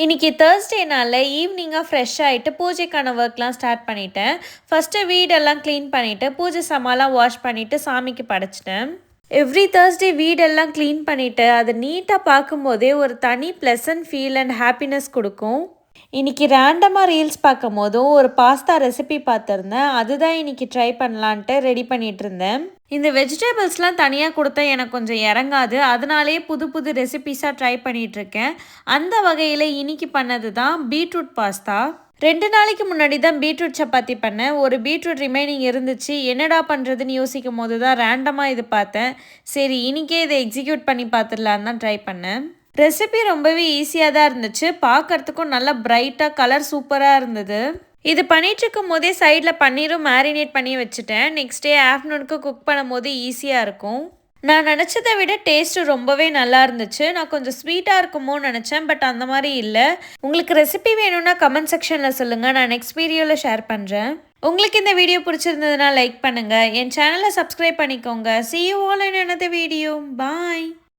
இன்னைக்கு Thursdayனால ஈவினிங்காக ஃப்ரெஷ் ஆகிட்டு பூஜைக்கான ஒர்க்லாம் ஸ்டார்ட் பண்ணிட்டேன். ஃபஸ்ட்டு வீடெல்லாம் க்ளீன் பண்ணிவிட்டு பூஜை சாமான்லாம் வாஷ் பண்ணிவிட்டு சாமிக்கு படைச்சிட்டேன். எவ்ரி Thursday வீடெல்லாம் க்ளீன் பண்ணிவிட்டு அதை நீட்டாக பார்க்கும்போதே ஒரு தனி ப்ளசன்ட் ஃபீல் அண்ட் ஹாப்பினஸ் கொடுக்கும். இன்றைக்கி ரேண்டமாக ரீல்ஸ் பார்க்கும் போதும் ஒரு பாஸ்தா ரெசிபி பார்த்துருந்தேன். அதுதான் இன்றைக்கி ட்ரை பண்ணலான்ட்டு ரெடி பண்ணிகிட்டு இருந்தேன். இந்த வெஜிடபிள்ஸ்லாம் தனியாக கொடுத்தா எனக்கு கொஞ்சம் இறங்காது. அதனாலே புது புது ரெசிபிஸாக ட்ரை பண்ணிகிட்ருக்கேன். அந்த வகையில் இன்றைக்கி பண்ணது தான் பீட்ரூட் பாஸ்தா. 2 நாளைக்கு முன்னாடி தான் பீட்ரூட் சப்பாத்தி பண்ணேன். ஒரு பீட்ரூட் ரிமைனிங் இருந்துச்சு. என்னடா பண்ணுறதுன்னு யோசிக்கும் போது தான் ரேண்டமாக இது பார்த்தேன். சரி இன்றைக்கே இதை எக்ஸிக்யூட் பண்ணி பார்த்துடலான்னு தான் ட்ரை பண்ணேன். ரெசிபி ரொம்பவே ஈஸியாக தான் இருந்துச்சு. பார்க்குறதுக்கும் நல்லா பிரைட்டாக கலர் சூப்பராக இருந்தது. இது பண்ணிகிட்ருக்கும் போதே சைடில் பன்னீரும் மேரினேட் பண்ணி வச்சுட்டேன். நெக்ஸ்ட் டே ஆஃப்டர்நூனுக்கு குக் பண்ணும் போது ஈஸியாக இருக்கும். நான் நினச்சதை விட டேஸ்ட்டு ரொம்பவே நல்லா இருந்துச்சு. நான் கொஞ்சம் ஸ்வீட்டாக இருக்குமோன்னு நினச்சேன், பட் அந்த மாதிரி இல்லை. உங்களுக்கு ரெசிபி வேணும்னா கமெண்ட் செக்ஷனில் சொல்லுங்கள், நான் நெக்ஸ்ட் வீடியோவில் ஷேர் பண்ணுறேன். உங்களுக்கு இந்த வீடியோ பிடிச்சிருந்ததுன்னா லைக் பண்ணுங்கள், என் சேனலை சப்ஸ்கிரைப் பண்ணிக்கோங்க. See you all in another video. Bye.